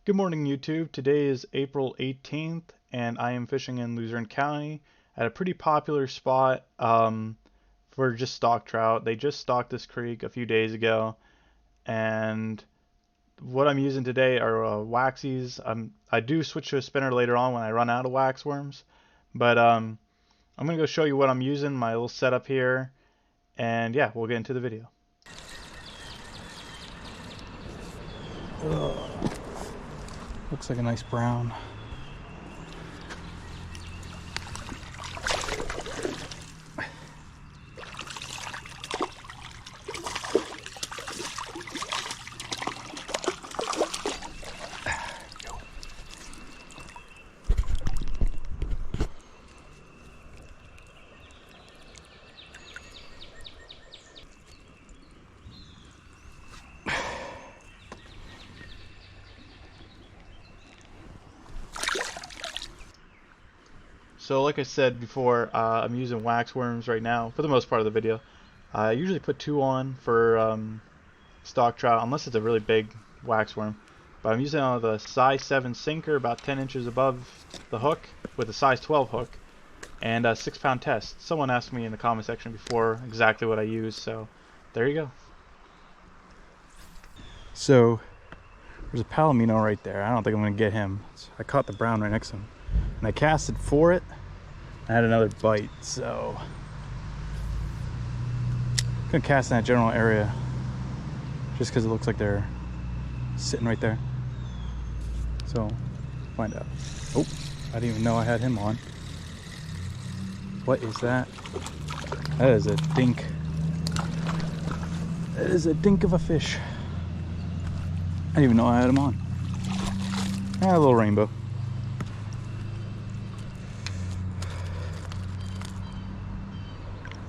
Good morning, YouTube. Today is April 18th, and I am fishing in Luzerne County at a pretty popular spot for just stock trout. They just stocked this creek a few days ago, and what I'm using today are waxies. I do switch to a spinner later on when I run out of wax worms, but I'm gonna go show you what I'm using, my little setup here, and yeah, we'll get into the video. Looks like a nice brown. So like I said before, I'm using wax worms right now for the most part of the video. I usually put 2 on for stock trout unless it's a really big wax worm. But I'm using the size 7 sinker about 10 inches above the hook with a size 12 hook and a 6-pound test. Someone asked me in the comment section before exactly what I use, so there you go. So there's a palomino right there. I don't think I'm going to get him. So I caught the brown right next to him. And I casted for it. I had another bite, so I'm gonna cast in that general area just because it looks like they're sitting right there. So find out. Oh, I didn't even know I had him on. What is that? That is a dink. That is a dink of a fish. I didn't even know I had him on. A little rainbow.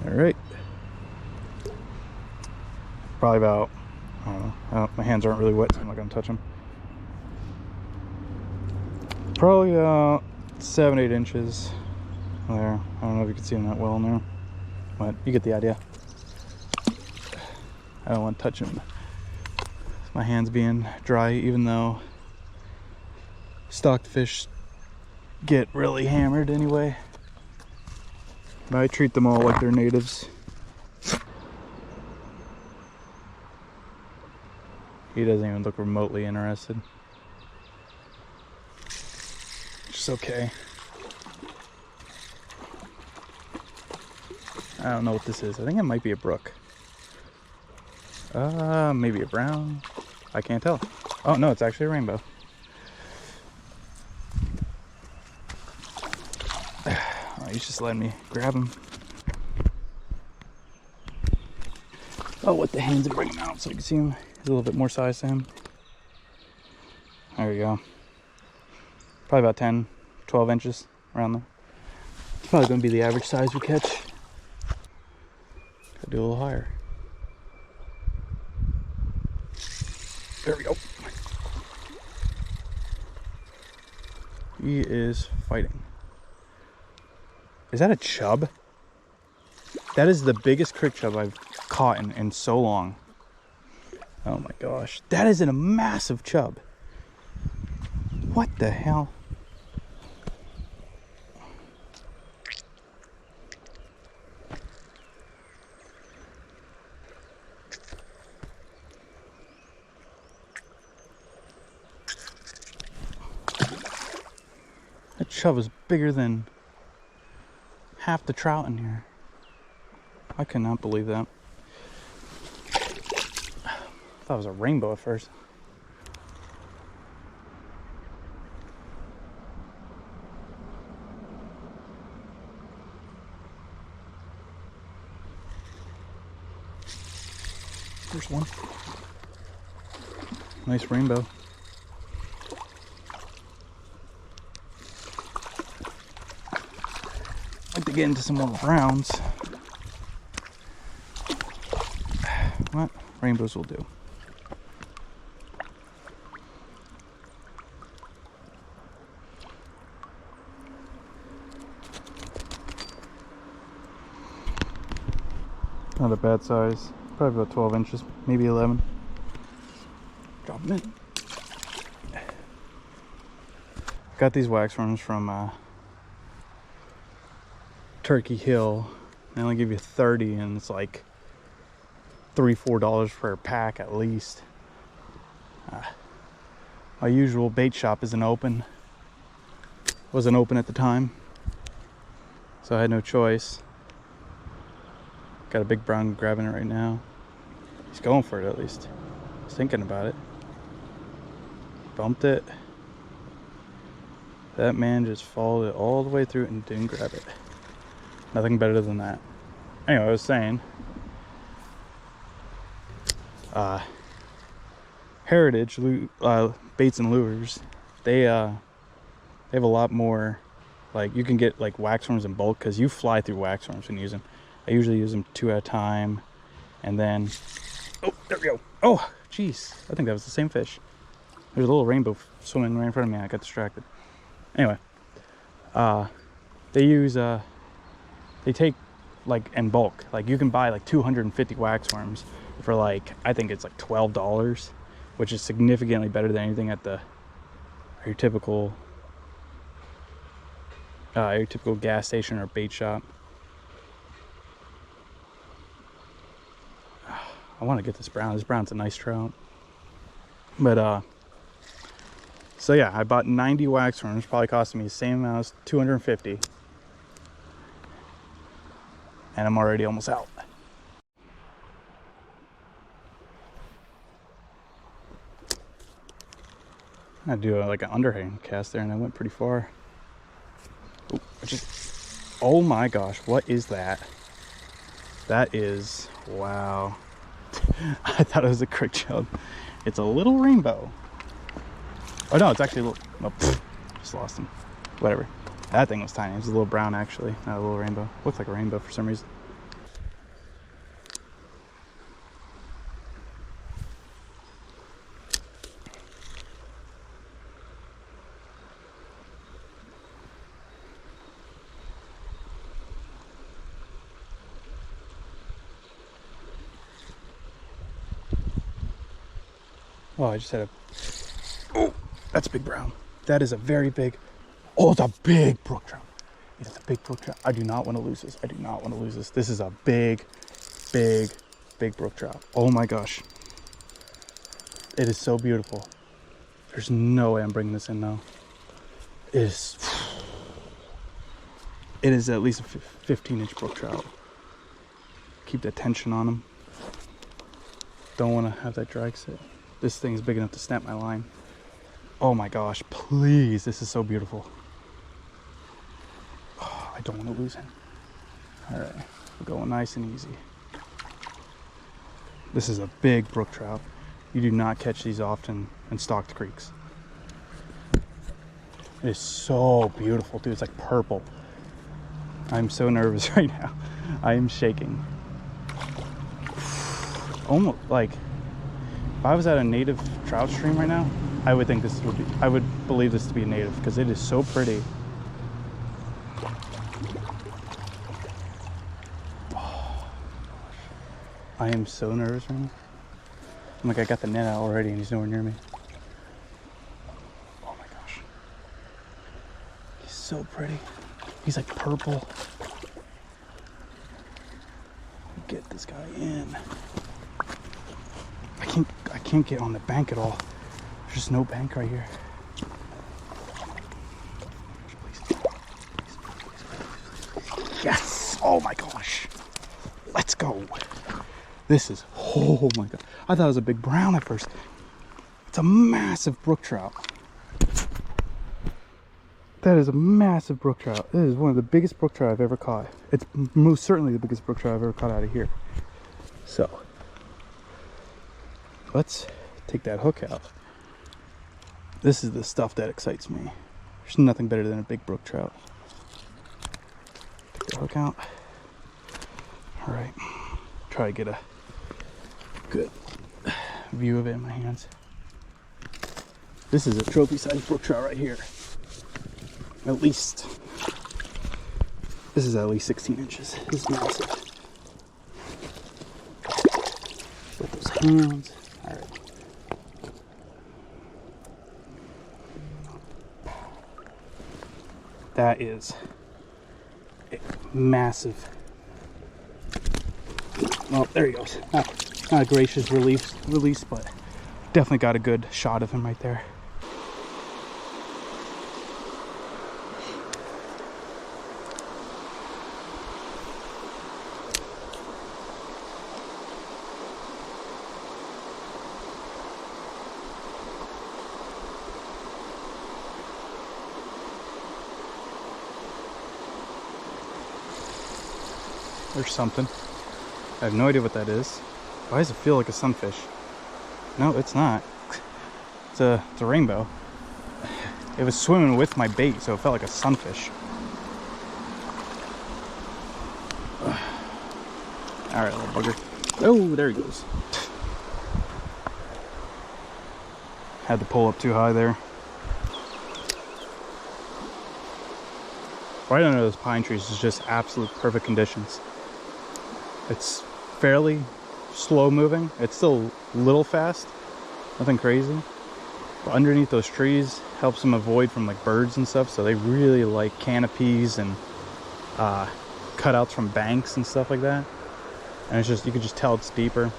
All right. Probably about, I don't know, my hands aren't really wet, so I'm not gonna touch them. Probably about 7-8 inches there. I don't know if you can see them that well in there, but you get the idea. I don't want to touch them. My hands being dry, even though stocked fish get really hammered anyway. I treat them all like they're natives. He doesn't even look remotely interested. Which is okay. I don't know what this is. I think it might be a brook. Maybe a brown. I can't tell. Oh no, it's actually a rainbow. He's just letting me grab him. Oh, with the hands and bring him out so you can see him. He's a little bit more size to him. There we go. Probably about 10, 12 inches around there. It's probably going to be the average size we catch. Gotta do a little higher. There we go. He is fighting. Is that a chub? That is the biggest creek chub I've caught in so long. Oh my gosh. That is a massive chub. What the hell? That chub is bigger than half the trout in here. I cannot believe that. I thought it was a rainbow at first. There's one. Nice rainbow. I'd like to get into some more browns. What? Rainbows will do. Not a bad size. Probably about 12 inches, maybe 11. Drop them in. Got these wax worms from Turkey Hill. They only give you 30, and it's like $3-4 per pack at least. My usual bait shop isn't open. Wasn't open at the time, so I had no choice. Got a big brown grabbing it right now. He's going for it at least. He's thinking about it. Bumped it. That man just followed it all the way through it and didn't grab it. Nothing better than that. Anyway, I was saying, Heritage Baits and Lures, they have a lot more, like, you can get like wax worms in bulk, because you fly through wax worms when you use them. I usually use them 2 at a time, and then, oh, there we go. Oh, jeez, I think that was the same fish. There's a little rainbow swimming right in front of me. I got distracted. Anyway, they take like in bulk. Like, you can buy like 250 wax worms for like, I think it's like $12, which is significantly better than anything at your typical gas station or bait shop. I want to get this brown. This brown's a nice trout. But so yeah, I bought 90 wax worms. Probably costing me the same amount as 250, and I'm already almost out. I do like an underhand cast there, and I went pretty far. Ooh, oh my gosh, what is that? That is, wow. I thought it was a crick chub. It's a little rainbow. Oh no, it's actually a little, oh, just lost him. Whatever. That thing was tiny. It was a little brown actually, not a little rainbow. Looks like a rainbow for some reason. Oh, I just had a, oh, that's a big brown. That is a very big, oh, it's a big brook trout. It's a big brook trout. I do not want to lose this. I do not want to lose this. This is a big, big, big brook trout. Oh my gosh. It is so beautiful. There's no way I'm bringing this in now. It is at least a 15-inch brook trout. Keep the tension on them. Don't want to have that drag sit. This thing is big enough to snap my line. Oh my gosh, please, this is so beautiful. Oh, I don't want to lose him. All right, we're going nice and easy. This is a big brook trout. You do not catch these often in stocked creeks. It is so beautiful, dude. It's like purple. I'm so nervous right now. I am shaking. Almost like, if I was at a native trout stream right now, I would think this would be, I would believe this to be native, because it is so pretty. Oh, I am so nervous right now. I'm like, I got the net out already and he's nowhere near me. Oh my gosh. He's so pretty. He's like purple. Get this guy in. I can't get on the bank at all. There's just no bank right here. Yes! Oh my gosh. Let's go. This is, oh my god. I thought it was a big brown at first. It's a massive brook trout. That is a massive brook trout. It is one of the biggest brook trout I've ever caught. It's most certainly the biggest brook trout I've ever caught out of here. So, let's take that hook out. This is the stuff that excites me. There's nothing better than a big brook trout. Take the hook out. All right, try to get a good view of it in my hands. This is a trophy-sized brook trout right here. At least, this is at least 16 inches. This is massive. With those hands. All right. That is massive. Well, there he goes. Not a gracious release, but definitely got a good shot of him right there. There's something. I have no idea what that is. Why does it feel like a sunfish? No, it's not. It's a rainbow. It was swimming with my bait, so it felt like a sunfish. Alright, little bugger. Oh, there he goes. Had to pull up too high there. Right under those pine trees is just absolute perfect conditions. It's fairly slow moving. It's still a little fast, nothing crazy. But underneath those trees helps them avoid from like birds and stuff. So they really like canopies and cutouts from banks and stuff like that. And it's just, you can just tell it's deeper.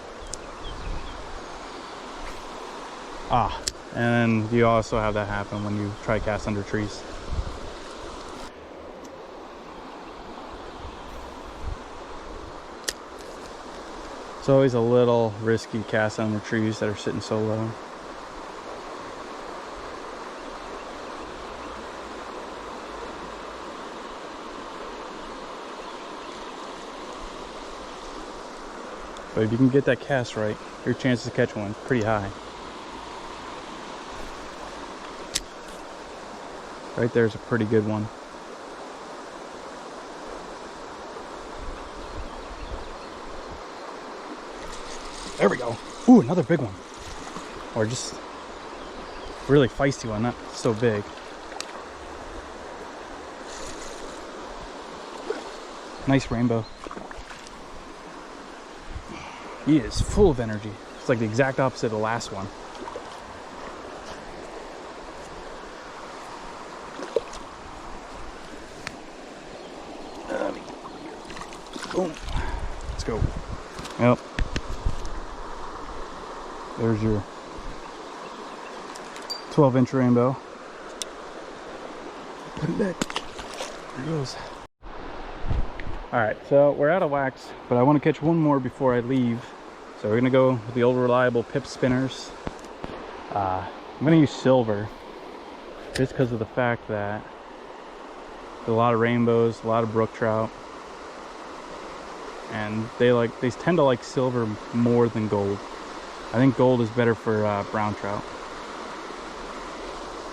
And you also have that happen when you try to cast under trees. It's always a little risky casting under trees that are sitting so low. But if you can get that cast right, your chances to catch one is pretty high. Right there's a pretty good one. There we go. Ooh, another big one. Or just really feisty one, not so big. Nice rainbow. He is full of energy. It's like the exact opposite of the last one. Boom. Let's go. Yep. There's your 12-inch rainbow. Put it back. There it goes. Alright, so we're out of wax, but I want to catch one more before I leave. So we're going to go with the old reliable pip spinners. I'm going to use silver just because of the fact that there's a lot of rainbows, a lot of brook trout. And they tend to like silver more than gold. I think gold is better for brown trout.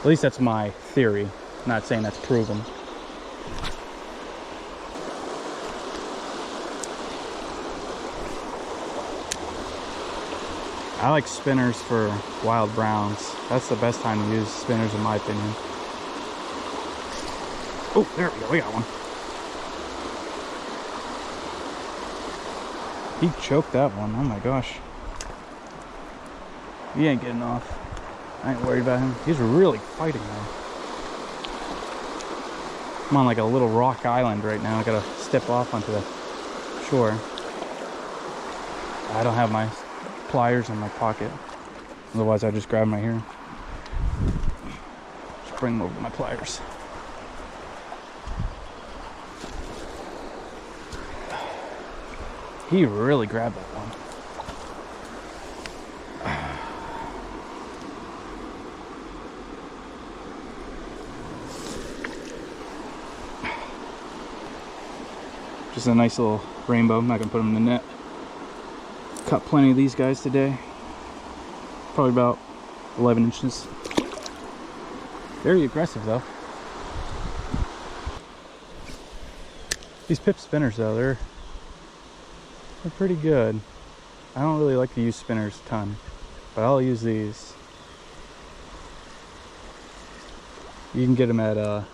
At least that's my theory. Not saying that's proven. I like spinners for wild browns. That's the best time to use spinners in my opinion. Oh, there we go. We got one. He choked that one. Oh my gosh. He ain't getting off. I ain't worried about him. He's really fighting now. I'm on like a little rock island right now. I gotta step off onto the shore. I don't have my pliers in my pocket. Otherwise I just grab my hair. Just bring them over my pliers. He really grabbed that one. Just a nice little rainbow. I'm not gonna put them in the net. Caught plenty of these guys today. Probably about 11 inches. Very aggressive though. These pip spinners though, they're pretty good. I don't really like to use spinners a ton, but I'll use these. You can get them at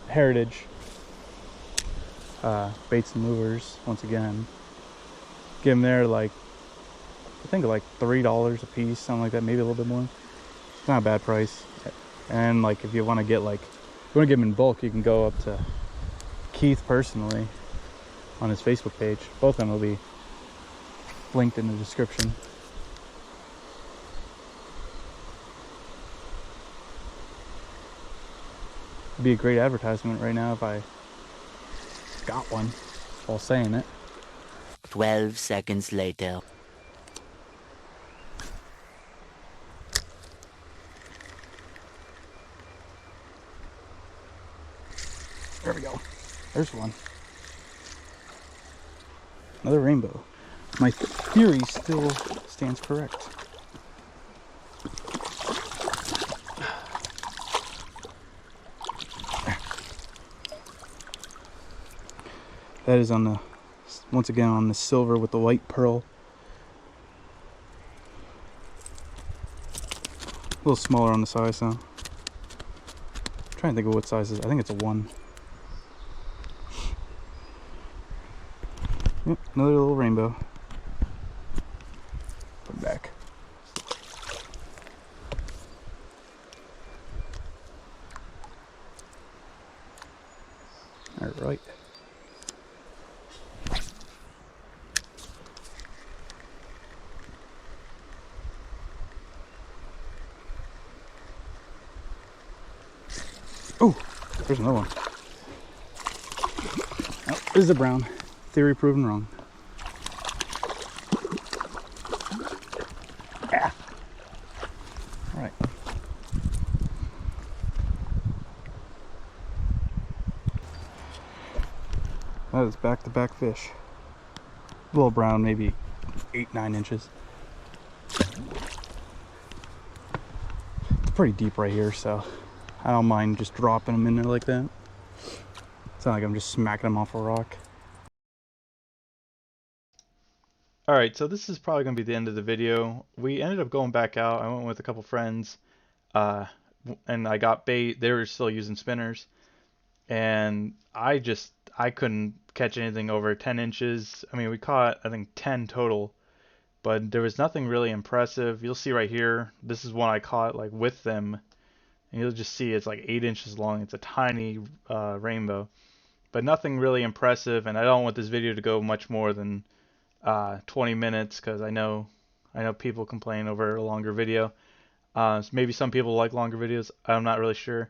Heritage Baits and Lures. Once again, get them there like I think like $3 a piece, something like that, maybe a little bit more. It's not a bad price. And like if you want to get like, if you want to get them in bulk, you can go up to Keith personally on his Facebook page. Both of them will be linked in the description. It'd be a great advertisement right now if I got one while saying it. 12 seconds later. There we go. There's one. Another rainbow. My theory still stands correct. That is on the, once again on the silver with the white pearl. A little smaller on the size though. I'm trying to think of what size it is. I think it's a 1. Yep, another little rainbow. Put it back. All right. Oh, there's another one. Oh, this is the brown. Theory proven wrong. Ah. All right. That is back-to-back fish. A little brown, maybe 8-9 inches. It's pretty deep right here, so I don't mind just dropping them in there like that. It's not like I'm just smacking them off a rock. Alright, so this is probably going to be the end of the video. We ended up going back out. I went with a couple friends, and I got bait. They were still using spinners, and I couldn't catch anything over 10 inches. I mean, we caught, I think, 10 total, but there was nothing really impressive. You'll see right here, this is one I caught like with them, and you'll just see it's like 8 inches long. It's a tiny rainbow, but nothing really impressive, and I don't want this video to go much more than 20 minutes because I know people complain over a longer video. So maybe some people like longer videos. I'm not really sure,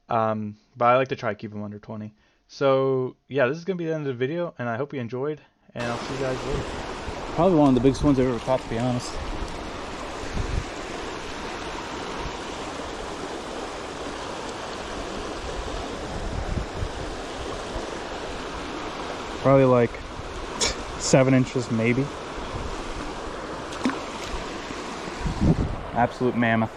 but I like to try to keep them under 20. So yeah, this is gonna be the end of the video, and I hope you enjoyed, and I'll see you guys later. Probably one of the biggest ones I've ever caught, to be honest. Probably like 7 inches, maybe. Absolute mammoth.